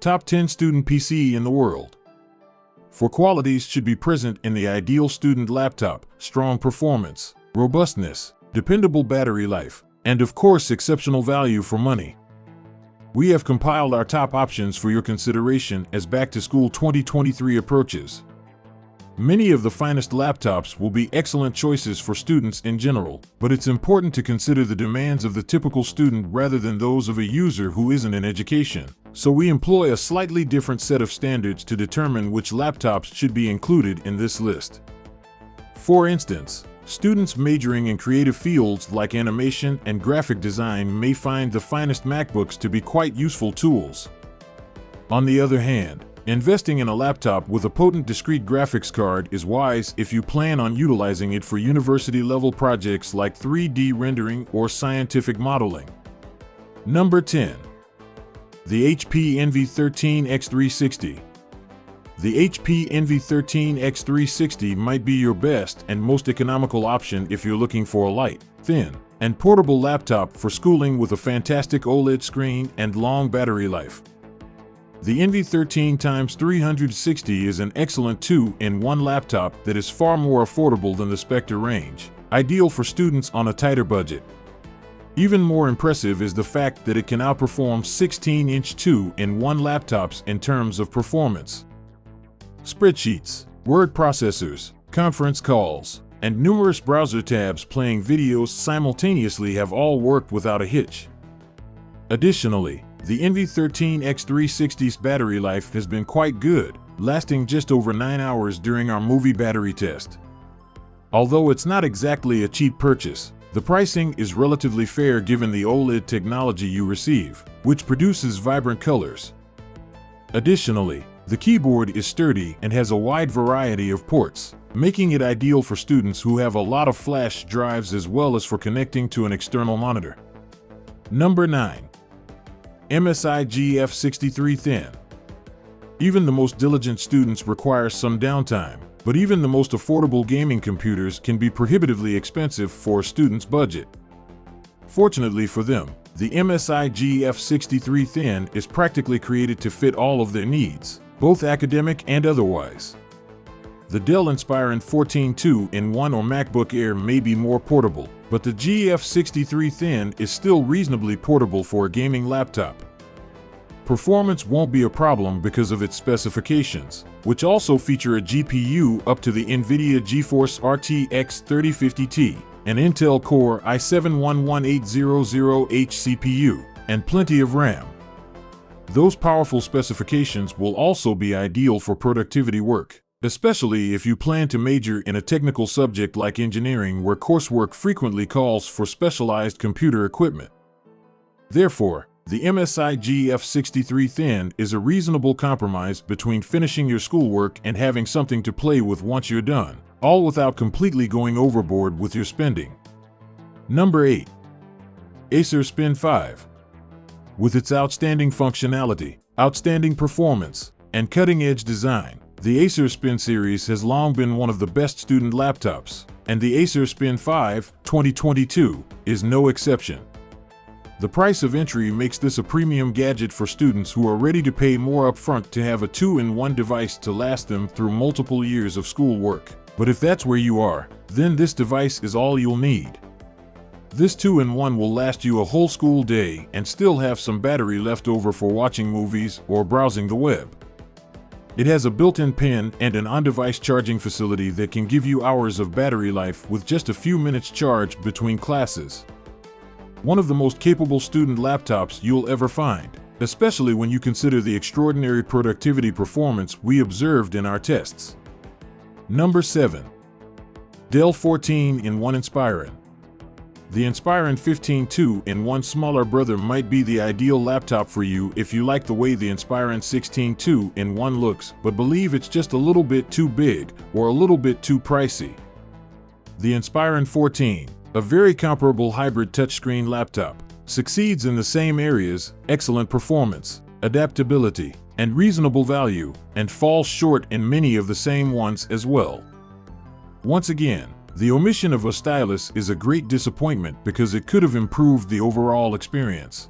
Top 10 student PC in the world. 4 qualities should be present in the ideal student laptop: strong performance, robustness, dependable battery life, and of course exceptional value for money. We have compiled our top options for your consideration as Back to School 2023 approaches. Many of the finest laptops will be excellent choices for students in general, but it's important to consider the demands of the typical student rather than those of a user who isn't in education. So we employ a slightly different set of standards to determine which laptops should be included in this list. For instance, students majoring in creative fields like animation and graphic design may find the finest MacBooks to be quite useful tools. On the other hand, investing in a laptop with a potent discrete graphics card is wise if you plan on utilizing it for university-level projects like 3D rendering or scientific modeling. Number 10. The HP Envy 13X360. The HP Envy 13X360 might be your best and most economical option if you're looking for a light, thin, and portable laptop for schooling with a fantastic OLED screen and long battery life. The Envy 13x360 is an excellent 2-in-1 laptop that is far more affordable than the Spectre range, ideal for students on a tighter budget. Even more impressive is the fact that it can outperform 16-inch 2-in-1 laptops in terms of performance. Spreadsheets, word processors, conference calls, and numerous browser tabs playing videos simultaneously have all worked without a hitch. Additionally, the Envy 13X360's battery life has been quite good, lasting just over 9 hours during our movie battery test. Although it's not exactly a cheap purchase, the pricing is relatively fair given the OLED technology you receive, which produces vibrant colors. Additionally, the keyboard is sturdy and has a wide variety of ports, making it ideal for students who have a lot of flash drives as well as for connecting to an external monitor. Number 9. MSI GF63 Thin. Even the most diligent students require some downtime, but even the most affordable gaming computers can be prohibitively expensive for a student's budget. Fortunately for them, the MSI GF63 Thin is practically created to fit all of their needs, both academic and otherwise. The Dell Inspiron 14 2-in-1 or MacBook Air may be more portable, but the GF63 Thin is still reasonably portable for a gaming laptop. Performance won't be a problem because of its specifications, which also feature a GPU up to the NVIDIA GeForce RTX 3050 Ti, an Intel Core i7-11800H CPU, and plenty of RAM. Those powerful specifications will also be ideal for productivity work, especially if you plan to major in a technical subject like engineering where coursework frequently calls for specialized computer equipment. Therefore, the MSI GF63 Thin is a reasonable compromise between finishing your schoolwork and having something to play with once you're done, all without completely going overboard with your spending. Number 8. Acer Spin 5. With its outstanding functionality, outstanding performance, and cutting-edge design, the Acer Spin series has long been one of the best student laptops, and the Acer Spin 5 2022 is no exception. The price of entry makes this a premium gadget for students who are ready to pay more upfront to have a 2-in-1 device to last them through multiple years of schoolwork. But if that's where you are, then this device is all you'll need. This 2-in-1 will last you a whole school day and still have some battery left over for watching movies or browsing the web. It has a built-in pen and an on-device charging facility that can give you hours of battery life with just a few minutes charge between classes. One of the most capable student laptops you'll ever find, especially when you consider the extraordinary productivity performance we observed in our tests. Number 7. Dell 14-in-1 Inspiron. The Inspiron 15 2-in-1 smaller brother might be the ideal laptop for you if you like the way the Inspiron 16 2-in-1 looks but believe it's just a little bit too big or a little bit too pricey. The Inspiron 14, a very comparable hybrid touchscreen laptop, succeeds in the same areas: excellent performance, adaptability, and reasonable value, and falls short in many of the same ones as well. Once again, the omission of a stylus is a great disappointment because it could have improved the overall experience.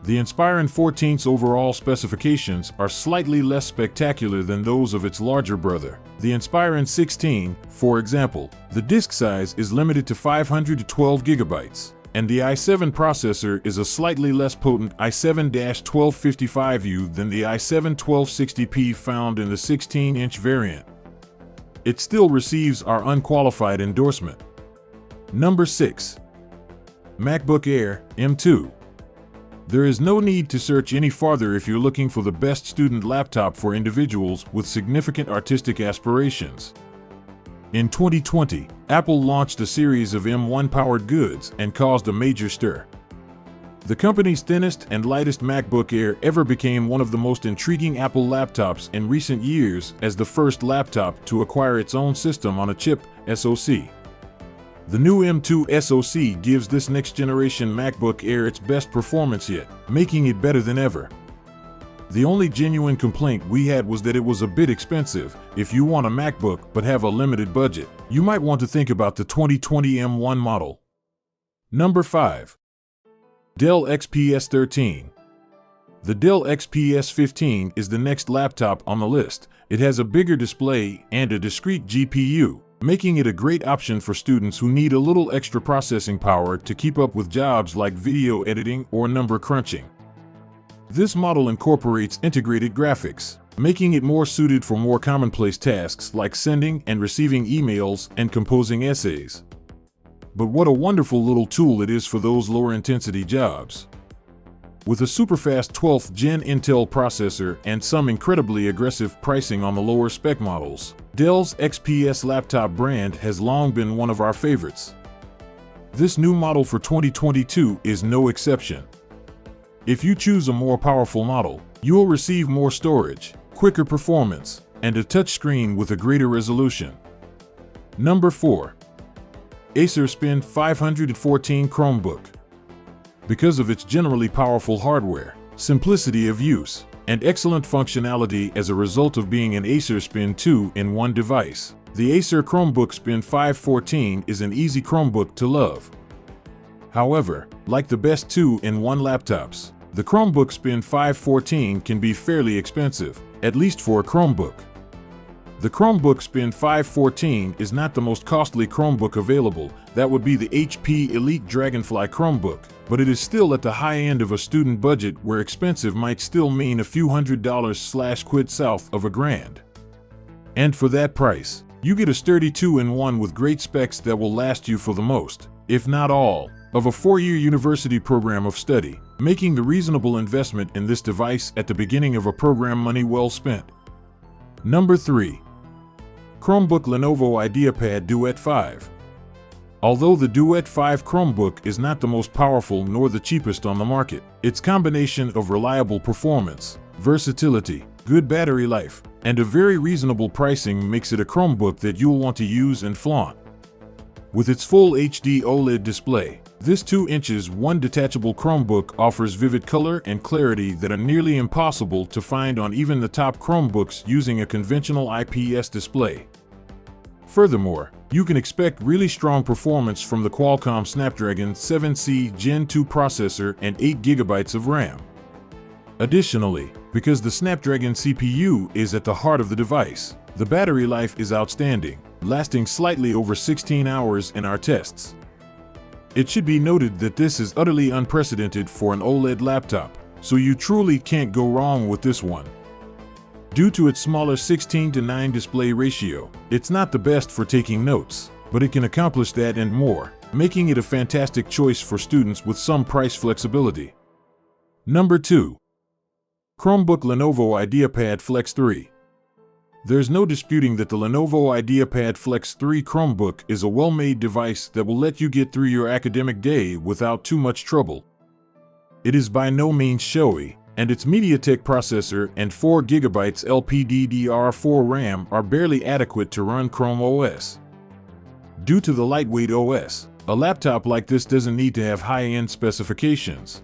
The Inspiron 14's overall specifications are slightly less spectacular than those of its larger brother, the Inspiron 16. For example, the disk size is limited to 512 gigabytes, and the i7 processor is a slightly less potent i7-1255U than the i7-1260P found in the 16-inch variant. It still receives our unqualified endorsement. Number 6. MacBook Air M2. There is no need to search any farther if you're looking for the best student laptop for individuals with significant artistic aspirations. In 2020, Apple launched a series of M1-powered goods and caused a major stir. The company's thinnest and lightest MacBook Air ever became one of the most intriguing Apple laptops in recent years as the first laptop to acquire its own system-on-a-chip (SoC). The new M2 SoC gives this next-generation MacBook Air its best performance yet, making it better than ever. The only genuine complaint we had was that it was a bit expensive. If you want a MacBook but have a limited budget, you might want to think about the 2020 M1 model. Number 5. Dell XPS 13. The Dell XPS 15 is the next laptop on the list. It has a bigger display and a discrete GPU, making it a great option for students who need a little extra processing power to keep up with jobs like video editing or number crunching. This model incorporates integrated graphics, making it more suited for more commonplace tasks like sending and receiving emails and composing essays. But what a wonderful little tool it is for those lower-intensity jobs. With a super-fast 12th Gen Intel processor and some incredibly aggressive pricing on the lower-spec models, Dell's XPS laptop brand has long been one of our favorites. This new model for 2022 is no exception. If you choose a more powerful model, you will receive more storage, quicker performance, and a touchscreen with a greater resolution. Number 4. Acer Spin 514 Chromebook. Because of its generally powerful hardware, simplicity of use, and excellent functionality as a result of being an Acer Spin 2-in-1 device, the Acer Chromebook Spin 514 is an easy Chromebook to love. However, like the best 2-in-1 laptops, the Chromebook Spin 514 can be fairly expensive, at least for a Chromebook. The Chromebook Spin 514 is not the most costly Chromebook available, that would be the HP Elite Dragonfly Chromebook, but it is still at the high end of a student budget where expensive might still mean a few $100s/quid south of $1,000. And for that price, you get a sturdy 2-in-1 with great specs that will last you for the most, if not all, of a 4-year university program of study, making the reasonable investment in this device at the beginning of a program money well spent. Number 3. Chromebook Lenovo IdeaPad Duet 5. Although the Duet 5 Chromebook is not the most powerful nor the cheapest on the market, its combination of reliable performance, versatility, good battery life, and a very reasonable pricing makes it a Chromebook that you'll want to use and flaunt. With its full HD OLED display, this 2 inches 1 detachable Chromebook offers vivid color and clarity that are nearly impossible to find on even the top Chromebooks using a conventional IPS display. Furthermore, you can expect really strong performance from the Qualcomm Snapdragon 7C Gen 2 processor and 8 GB of RAM. Additionally, because the Snapdragon CPU is at the heart of the device, the battery life is outstanding, lasting slightly over 16 hours in our tests. It should be noted that this is utterly unprecedented for an OLED laptop, so you truly can't go wrong with this one. Due to its smaller 16:9 display ratio, it's not the best for taking notes, but it can accomplish that and more, making it a fantastic choice for students with some price flexibility. Number 2. Chromebook Lenovo IdeaPad Flex 3. There's no disputing that the Lenovo IdeaPad Flex 3 Chromebook is a well-made device that will let you get through your academic day without too much trouble. It is by no means showy, and its MediaTek processor and 4 GB LPDDR4 RAM are barely adequate to run Chrome OS. Due to the lightweight OS, a laptop like this doesn't need to have high-end specifications.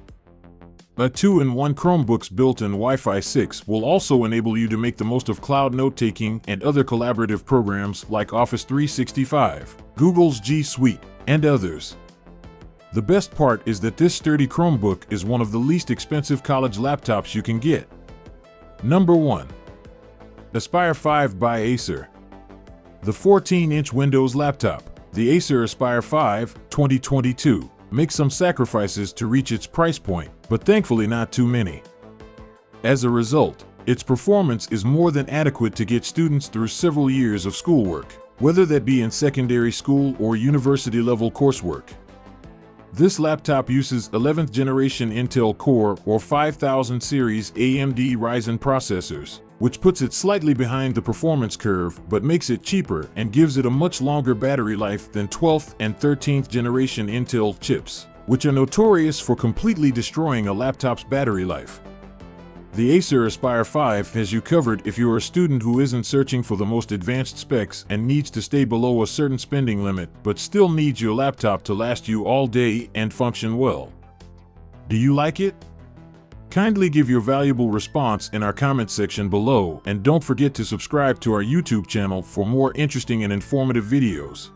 A 2-in-1 Chromebook's built-in Wi-Fi 6 will also enable you to make the most of cloud note-taking and other collaborative programs like Office 365, Google's G Suite, and others. The best part is that this sturdy Chromebook is one of the least expensive college laptops you can get. Number 1. Aspire 5 by Acer. The 14-inch Windows laptop, the Acer Aspire 5 2022, makes some sacrifices to reach its price point, but thankfully not too many. As a result, its performance is more than adequate to get students through several years of schoolwork, whether that be in secondary school or university-level coursework. This laptop uses 11th generation Intel Core or 5000 series AMD Ryzen processors, which puts it slightly behind the performance curve but makes it cheaper and gives it a much longer battery life than 12th and 13th generation Intel chips, which are notorious for completely destroying a laptop's battery life. The Acer Aspire 5 has you covered if you're a student who isn't searching for the most advanced specs and needs to stay below a certain spending limit but still needs your laptop to last you all day and function well. Do you like it? Kindly give your valuable response in our comment section below, and don't forget to subscribe to our YouTube channel for more interesting and informative videos.